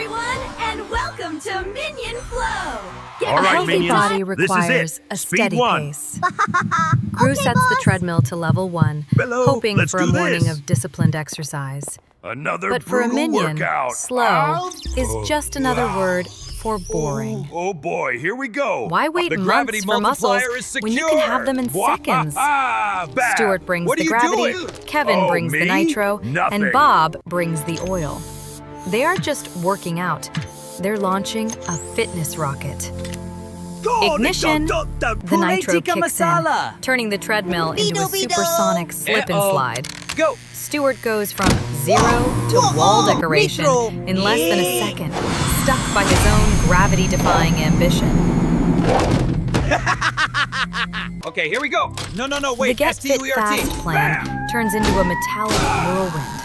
everyone, and welcome to Minion Flow! All A right, healthy minions, body this is requires it. a Speed steady one. pace. Gru sets the treadmill to level 1, Hello, hoping let's for a do morning this. of disciplined exercise. Another But for a brutal minion, workout. slow is just another word for boring. Oh boy, here we go. Why wait the months gravity for muscles multiplier is secure. when you can have them in seconds? Bab, Stuart brings what the are you gravity, doing? Kevin Oh, brings the me? nitro, Nothing. and Bob brings the oil. They aren't just working out, they're launching a fitness rocket. Ignition, the nitro kicks in, turning the treadmill into a supersonic slip and slide. Go! Stuart goes from 0 to wall decoration in less than a second, stuck by his own gravity-defying ambition. Okay, here we go. No, The wait. Get Fit Fast plan turns into a metallic whirlwind.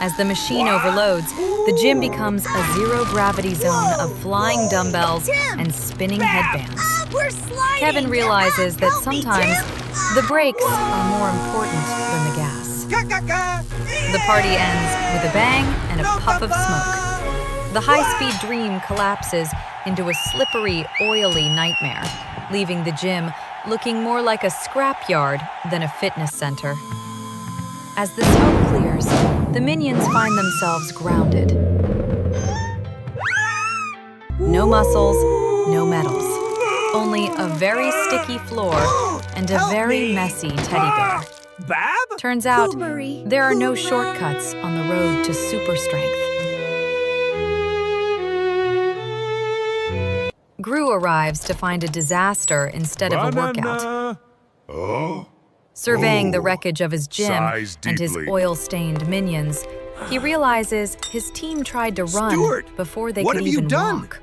As the machine overloads, the gym becomes a zero-gravity zone of flying dumbbells and spinning headbands. We're sliding! Kevin realizes that Help me, sometimes Tim! the brakes are more important than the gas. The party ends with a bang and a puff of smoke. The high-speed dream collapses into a slippery, oily nightmare, leaving the gym looking more like a scrapyard than a fitness center. As the smoke clears, the minions find themselves grounded. No muscles, no medals. Only a very sticky floor and a very messy teddy bear. Bab? Turns out, Boomery, there are no boomer. shortcuts on the road to super strength. Gru arrives to find a disaster instead of a workout. Oh, Surveying the wreckage of his gym Sighs and his deeply. oil-stained minions, he realizes his team tried to run Stuart, before they what could have you even done? walk.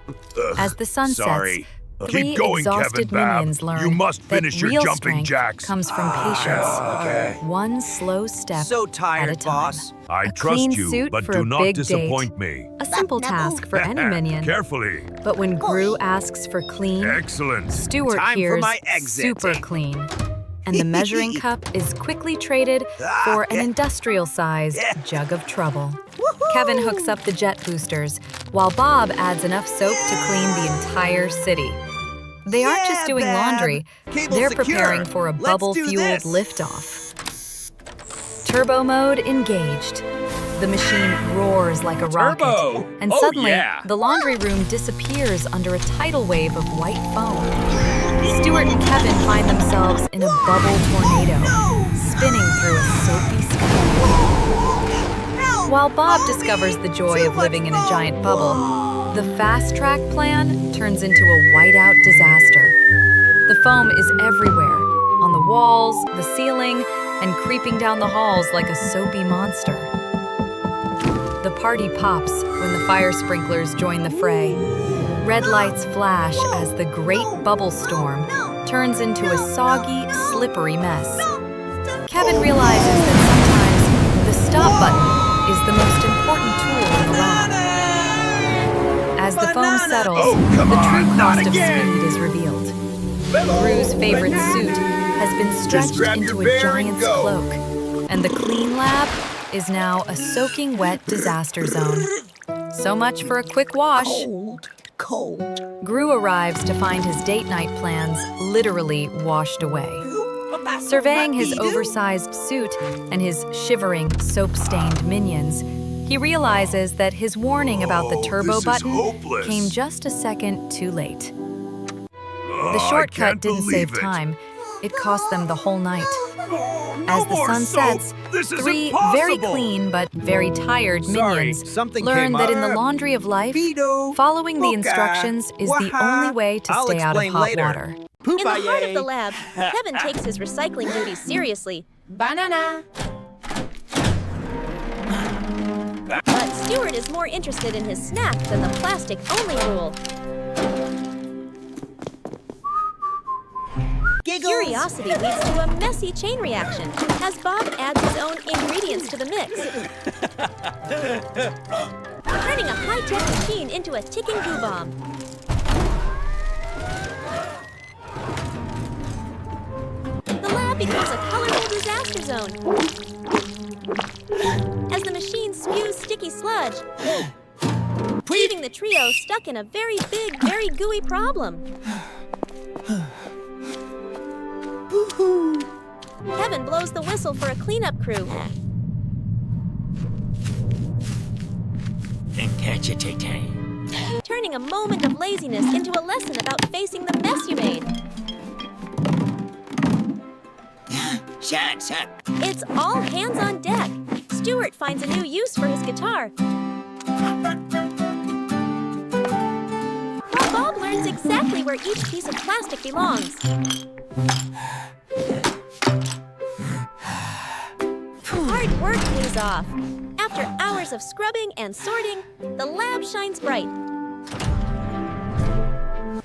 As the sun sorry. sets, 3 Keep going, exhausted Kevin Bab. minions learn You must finish that your real jumping strength jacks. comes from patience. One slow step So at a tired, time. boss. I A trust clean you, suit but for do a not big disappoint date. me. A simple task for any minion. Carefully. But when Gru asks for clean, Excellent. Stuart Time for hears my exit. super clean. And the measuring cup is quickly traded for an industrial-sized jug of trouble. Kevin hooks up the jet boosters, while Bob adds enough soap to clean the entire city. They aren't just doing laundry, they're preparing for a bubble-fueled liftoff. Turbo mode engaged. The machine roars like a rocket, Turbo! and Oh, suddenly yeah. the laundry room disappears under a tidal wave of white foam. Stuart and Kevin find themselves in a bubble tornado, spinning through a soapy sky. While Bob discovers the joy of living in a giant bubble, the fast track plan turns into a whiteout disaster. The foam is everywhere, on the walls, the ceiling, and creeping down the halls like a soapy monster. The party pops when the fire sprinklers join the fray. Red lights flash as the great bubble storm turns into a soggy, slippery mess. Kevin realizes that sometimes the stop button is the most important tool in the lab. As the foam settles, come the on, true not cost of again. speed is revealed. Gru's favorite suit has been stretched grab into your a bear and giant's go. cloak, and the clean lab is now a soaking wet disaster zone. So much for a quick wash. Cold. Gru arrives to find his date night plans literally washed away. Surveying his oversized suit and his shivering, soap-stained minions, he realizes that his warning about the Oh, turbo this is button hopeless. came just a second too late. Oh, The I shortcut can't didn't save believe it. time. It cost them the whole night. No As the more sun soap. sets, This is 3 impossible. very clean but very tired Sorry, minions something learn came that up. in the laundry of life, Speedo, following the Boca, instructions is the Waha. only way to I'll stay out of explain hot later. water. In the heart of the lab, Kevin takes his recycling duties seriously. Banana! But Stuart is more interested in his snack than the plastic-only rule. Curiosity leads to a messy chain reaction as Bob adds his own ingredients to the mix, turning a high-tech machine into a ticking goo bomb. The lab becomes a colorful disaster zone as the machine spews sticky sludge. leaving the trio stuck in a very big, very gooey problem. Kevin blows the whistle for a cleanup crew. Turning a moment of laziness into a lesson about facing the mess you made. Shut up. It's all hands on deck. Stuart finds a new use for his guitar. While Bob learns exactly where each piece of plastic belongs. Hard work pays off. After hours of scrubbing and sorting, the lab shines bright.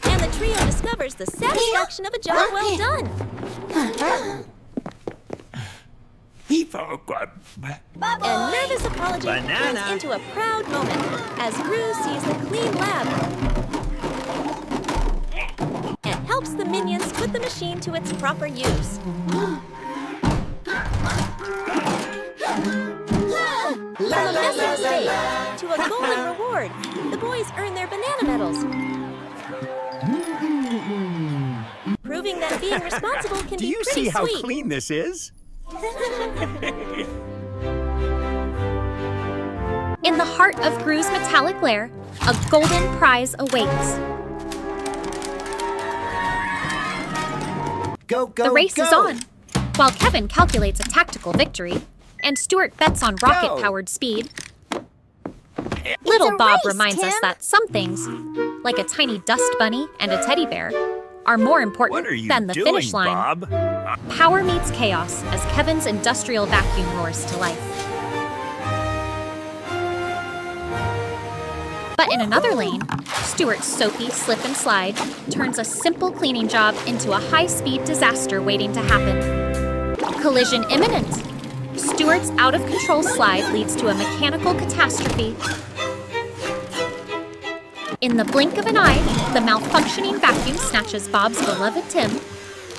And the trio discovers the satisfaction of a job well done. A nervous apology turns into a proud moment as Gru sees the clean lab and helps the minions put the machine to its proper use. From a messy mistake to a golden reward, the boys earn their banana medals. Proving that being responsible can Do be you pretty see how sweet. clean this is? In the heart of Gru's metallic lair, a golden prize awaits. Go, go, The race go. is on. While Kevin calculates a tactical victory, and Stuart bets on rocket-powered speed, little Bob reminds us that some things, like a tiny dust bunny and a teddy bear, are more What important are you than the doing, finish line. Bob? Power meets chaos as Kevin's industrial vacuum roars to life. But in another lane, Stuart's soapy slip and slide turns a simple cleaning job into a high-speed disaster waiting to happen. Collision imminent. Stuart's out-of-control slide leads to a mechanical catastrophe. In the blink of an eye, the malfunctioning vacuum snatches Bob's beloved Tim,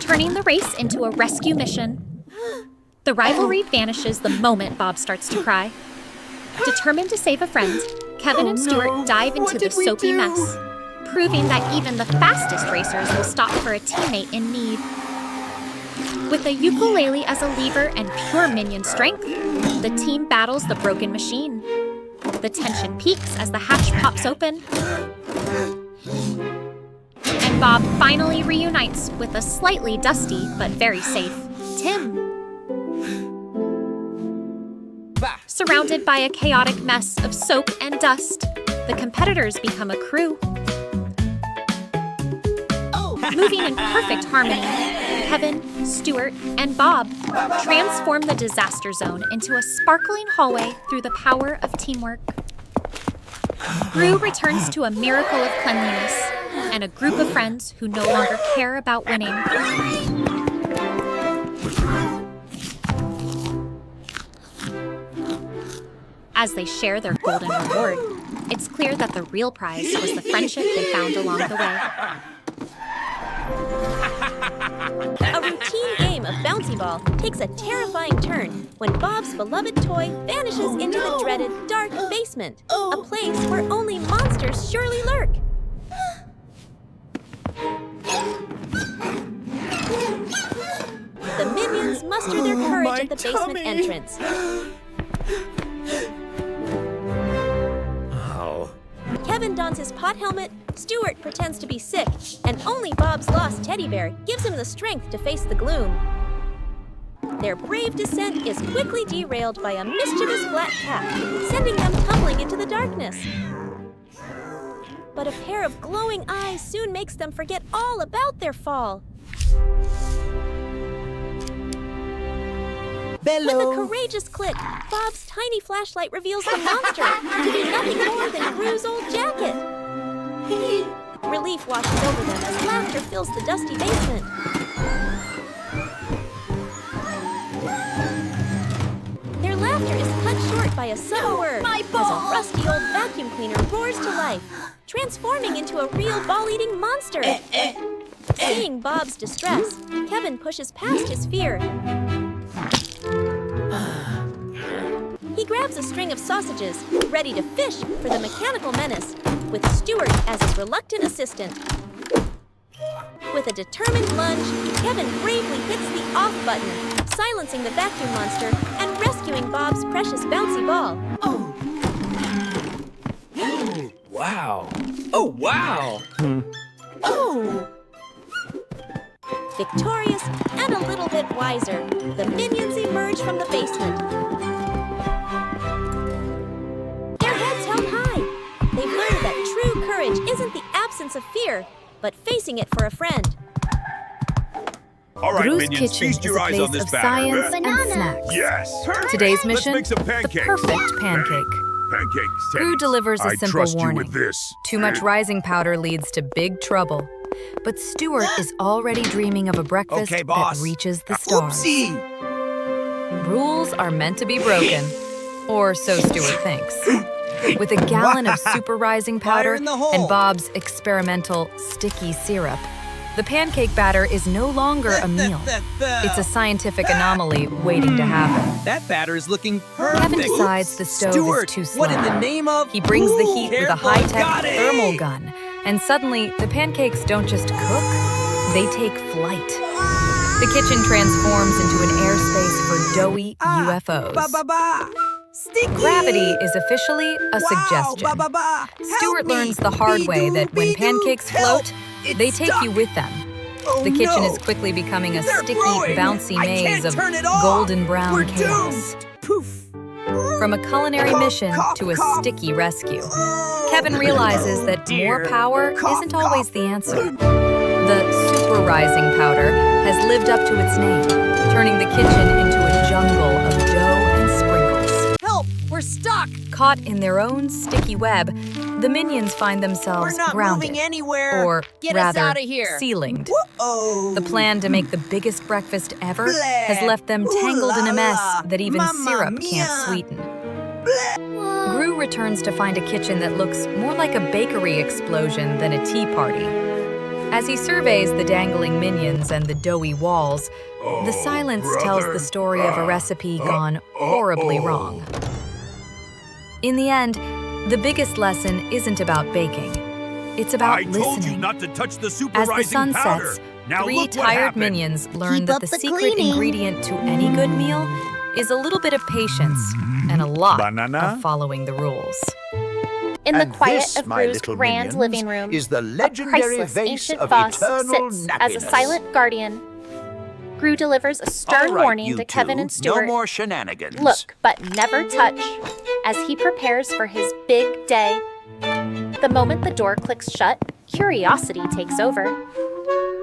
turning the race into a rescue mission. The rivalry vanishes the moment Bob starts to cry. Determined to save a friend, Kevin and Stuart dive into the soapy mess, proving that even the fastest racers will stop for a teammate in need. With a ukulele as a lever and pure minion strength, the team battles the broken machine. The tension peaks as the hatch pops open, and Bob finally reunites with a slightly dusty but very safe Tim. Surrounded by a chaotic mess of soap and dust, the competitors become a crew. Moving in perfect harmony, Kevin, Stuart, and Bob transform the disaster zone into a sparkling hallway through the power of teamwork. Gru returns to a miracle of cleanliness and a group of friends who no longer care about winning. As they share their golden reward, it's clear that the real prize was the friendship they found along the way. A routine game of bouncy ball takes a terrifying turn when Bob's beloved toy vanishes into the dreaded dark basement, a place where only monsters surely lurk. The minions muster their courage at the basement entrance. Kevin dons his pot helmet, Stuart pretends to be sick, and only Bob's lost teddy bear gives him the strength to face the gloom. Their brave descent is quickly derailed by a mischievous black cat, sending them tumbling into the darkness. But a pair of glowing eyes soon makes them forget all about their fall. With a courageous click, Bob's tiny flashlight reveals the monster to be nothing more than Gru's old jacket. Relief washes over them as laughter fills the dusty basement. Their laughter is cut short by a sudden word as a rusty old vacuum cleaner roars to life, transforming into a real ball-eating monster. Seeing Bob's distress, Kevin pushes past his fear. He He grabs a string of sausages, ready to fish for the mechanical menace, with Stuart as his reluctant assistant. With a determined lunge, Kevin bravely hits the off button, silencing the vacuum monster and rescuing Bob's precious bouncy ball. Wow. Oh, wow. Victorious and a little bit wiser, the minions emerge from the basement. Their heads held high. They've learned that true courage isn't the absence of fear, but facing it for a friend. All right, Gru's minions, kitchen feast is your a eyes place on this of batter. science and snacks. Yes. Today's Let's mission, make some the pancakes. perfect pancake. Pancakes. Gru Teddy. delivers a I simple trust warning. you with this. Too much rising powder leads to big trouble. But Stuart is already dreaming of a breakfast Okay, boss. that reaches the stars. Oopsie. Rules are meant to be broken, or so Stuart thinks. With a gallon of super rising powder Fire in the hole. and Bob's experimental sticky syrup, the pancake batter is no longer a meal. It's a scientific anomaly waiting to happen. That batter is looking perfect. Kevin decides the stove Stuart, is too slow. what in the name of? He brings the heat with a Careful, high-tech got it. thermal gun, and suddenly the pancakes don't just cook, they take flight. The kitchen transforms into an airspace for doughy UFOs. Sticky. Gravity is officially a suggestion. Stuart learns the hard way that when pancakes float, they take you with them. The kitchen is quickly becoming a sticky, bouncy maze of golden brown chaos. Poof. From a culinary mission to a sticky rescue, Kevin realizes that more power isn't always the answer. The super rising powder has lived up to its name, turning the kitchen into a jungle of dough and sprinkles. Help! We're stuck! Caught in their own sticky web, the minions find themselves We're not grounded, moving anywhere! or Get us rather, out of here! ceilinged. Oh! The plan to make the biggest breakfast ever has left them tangled in a mess that even Mamma syrup mia. can't sweeten. Gru returns to find a kitchen that looks more like a bakery explosion than a tea party. As he surveys the dangling minions and the doughy walls, the silence tells the story of a recipe gone horribly wrong. In the end, the biggest lesson isn't about baking. It's about I told you listening. not to touch the super As the rising sun powder. sets, Now three look what tired happened. minions learn Keep that up the the secret cleaning. ingredient to any good meal is a little bit of patience and a lot Banana? of following the rules. In the And quiet this, of my Gru's little grand minions, living room, is the a legendary priceless vase ancient of vase eternal sits nappiness. as a silent guardian. Gru delivers a stern All right, warning you to Kevin two, and Stuart. No more shenanigans. Look, but never touch, as he prepares for his big day. The moment the door clicks shut, curiosity takes over.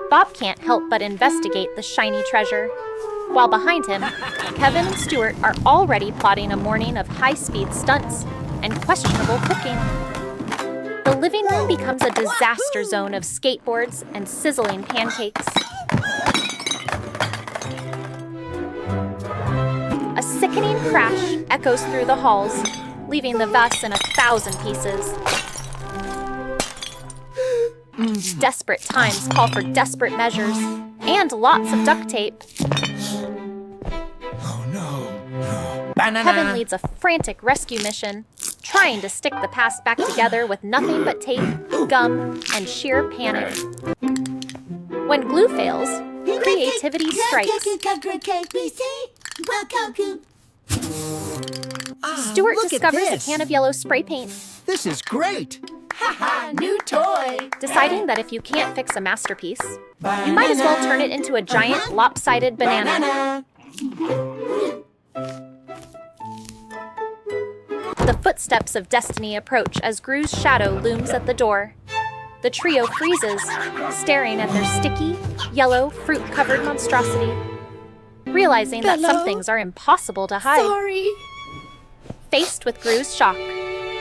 Bob can't help but investigate the shiny treasure. While behind him, Kevin and Stuart are already plotting a morning of high-speed stunts and questionable cooking. The living room becomes a disaster zone of skateboards and sizzling pancakes. A sickening crash echoes through the halls, leaving the vase in 1,000 pieces. Desperate times call for desperate measures, and lots of duct tape. Banana. Kevin leads a frantic rescue mission, trying to stick the past back together with nothing but tape, gum, and sheer panic. When glue fails, creativity strikes. Stuart look at discovers a this. can of yellow spray paint, This is great. New toy! deciding that if you can't fix a masterpiece, you might as well turn it into a giant lopsided banana. The footsteps of destiny approach as Gru's shadow looms at the door. The trio freezes, staring at their sticky, yellow, fruit-covered monstrosity, realizing that some things are impossible to hide. Sorry! Faced with Gru's shock,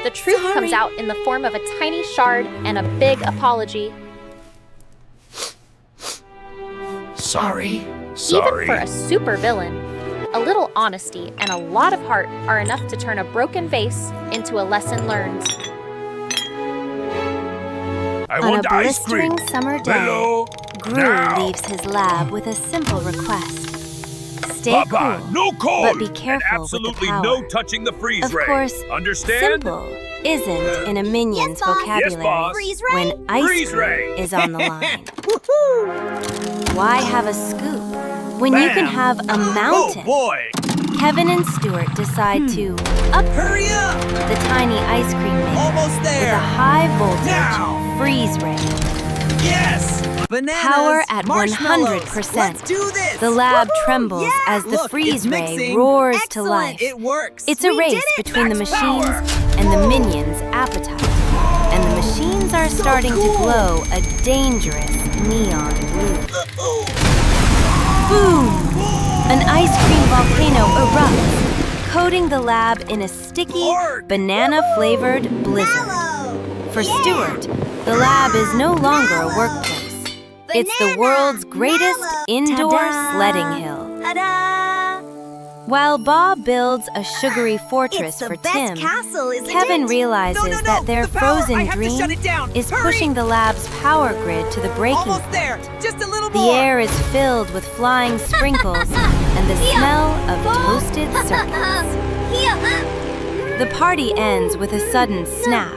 the truth comes out in the form of a tiny shard and a big apology. Sorry. Even for a supervillain, a little honesty and a lot of heart are enough to turn a broken vase into a lesson learned. I On a want ice cream. blistering summer day, Hello. Gru Now. leaves his lab with a simple request. Stay Papa, cool, no cold. but be And careful with the absolutely power. no touching the freeze Of ray. course, Understand? simple isn't in a minion's Yes, Boss. vocabulary Yes, Boss. Freeze ray. when ice Freeze cream ray. is on the line. Why have a scoop when you can Bam. have a Oh mountain? boy. Kevin and Stuart decide to upgrade Hurry up! the tiny ice cream maker Almost with there. a high voltage Now. freeze ray. Yes! Bananas, Power at marshmallows. 100%. Let's do this! The lab Woohoo! trembles Yeah! as the Look, freeze it's ray mixing. roars to Excellent, life. It works. It's a We race did it. between the Max machines power. and the minions' appetite. And the machines are starting to glow a dangerous neon blue. Boom! An ice cream volcano erupts, coating the lab in a sticky, banana-flavored blizzard. For Stuart, the lab is no longer a workplace. It's the world's greatest indoor sledding hill. Ta-da! While Bob builds a sugary fortress It's the for best Tim, castle, isn't Kevin it? realizes No, that their the power. I frozen have to dream shut it down. is Hurry. pushing the lab's power grid to the breaking Almost point. there. Just a little The more. air is filled with flying sprinkles and the smell of toasted circuits. The party ends with a sudden snap.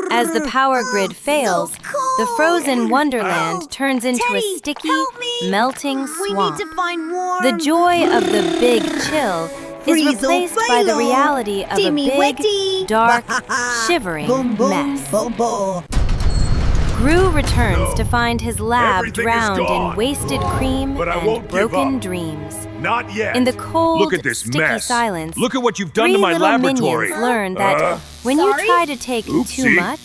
As the power grid fails, the frozen wonderland turns into a Teddy, sticky, help me. melting We swamp. need to find warm. The joy of the big chill is Frizzle replaced by the failo. reality of a Dimmy big, wetty. dark, shivering Boom, boom, mess. boom, boom. Gru returns No. to find his lab Everything is drowned in gone. wasted cream But I and won't give broken up. dreams. Not yet. In the cold, Look at this sticky mess. silence, Look at what you've done three to my little laboratory. minions learn that Uh, when you Sorry? try to take too Oopsie. much,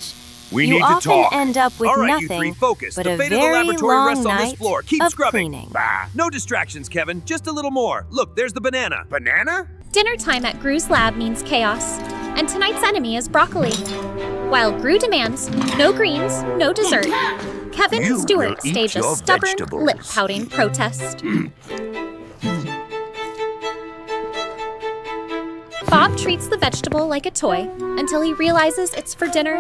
We you need to often talk. end up with All right, you nothing three, focus. but the a fate of the very laboratory long rests on this night floor. Keep of scrubbing. cleaning. Bah. No distractions, Kevin. Just a little more. Look, there's the banana. Banana? Dinner time at Gru's lab means chaos, and tonight's enemy is broccoli. While Gru demands no greens, no dessert, Kevin You and Stuart will eat stage a your stubborn, vegetables. lip-pouting protest. Bob treats the vegetable like a toy until he realizes it's for dinner.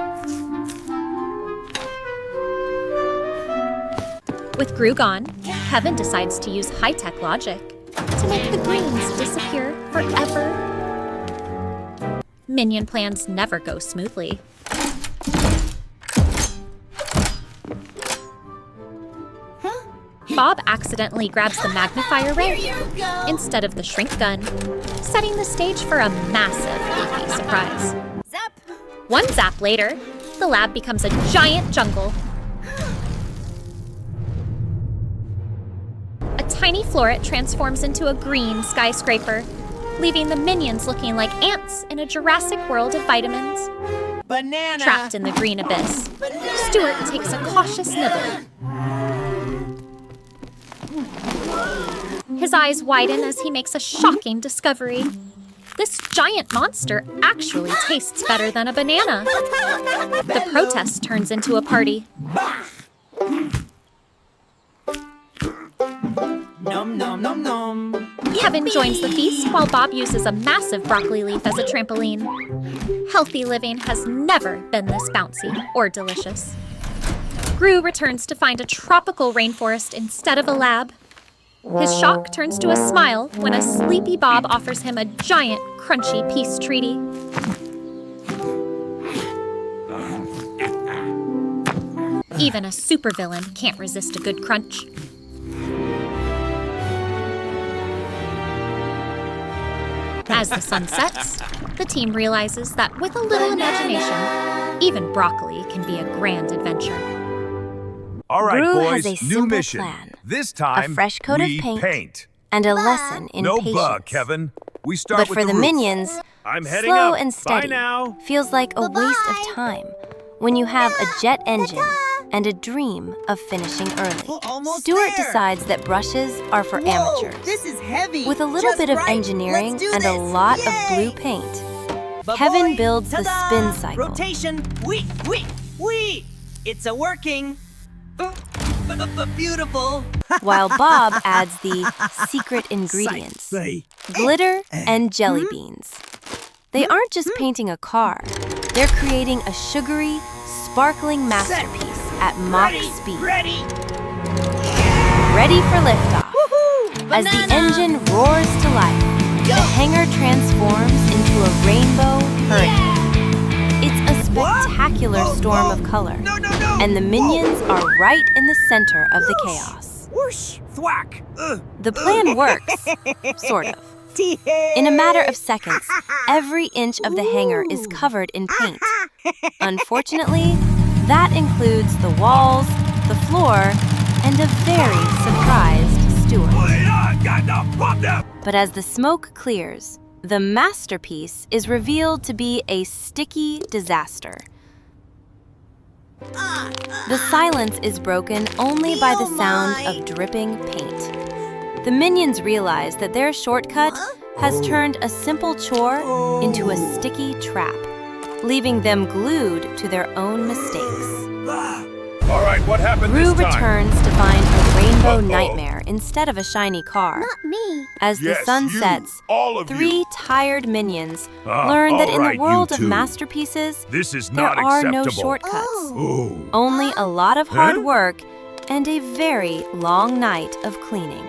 With Gru gone, Kevin decides to use high-tech logic to make the greens disappear forever. Minion plans never go smoothly. Bob accidentally grabs the magnifier ray instead of the shrink gun, setting the stage for a massive AP surprise. Zap. One zap later, the lab becomes a giant jungle. A tiny floret transforms into a green skyscraper, leaving the minions looking like ants in a Jurassic world of vitamins. Banana. Trapped in the green abyss, Stuart takes a cautious nibble. His eyes widen as he makes a shocking discovery. This giant monster actually tastes better than a banana. The protest turns into a party. Nom nom nom nom. Kevin joins the feast while Bob uses a massive broccoli leaf as a trampoline. Healthy living has never been this bouncy or delicious. Gru returns to find a tropical rainforest instead of a lab. His shock turns to a smile when a sleepy Bob offers him a giant, crunchy peace treaty. Even a supervillain can't resist a good crunch. As the sun sets, the team realizes that with a little imagination, even broccoli can be a grand adventure. All right, Gru boys. has a New simple mission. plan. This time, A fresh coat of we paint. And a lesson in No patience. bug, Kevin. We start But with for the roof. minions, I'm heading slow up. and steady Bye now. feels like a waste of time when you have a jet engine and a dream of finishing early. We're almost Stuart there. decides that brushes are for Whoa, amateurs. this is heavy. With a little Just bit of right. engineering Let's do and a this. lot Yay. of blue paint, Ba-boy. Kevin builds the Ta-da. spin cycle. Rotation. Wee. It's a working. Beautiful. while Bob adds the secret ingredients, Say. glitter and jelly beans. They aren't just painting a car, they're creating a sugary, sparkling masterpiece at Mach speed. Ready. Ready for liftoff. Woohoo! As the engine roars to life, the hangar transforms into a rainbow hurricane. It's a spectacular storm of color, and the minions are right in the center of the chaos. Whoosh! Thwack! The plan works, sort of. In a matter of seconds, every inch of the hangar is covered in paint. Unfortunately, that includes the walls, the floor, and a very surprised Stuart. But as the smoke clears, the masterpiece is revealed to be a sticky disaster. The silence is broken only by the sound of dripping paint. The minions realize that their shortcut has turned a simple chore into a sticky trap, leaving them glued to their own mistakes. All right, what happened Rue this time? returns to find a rainbow nightmare instead of a shiny car. Not me. As the Yes, sun you, sets, all of 3 you. tired minions learn that all in right, the you world of two. masterpieces, This is there not are no acceptable. shortcuts. Oh. Only a lot of hard Huh? work and a very long night of cleaning.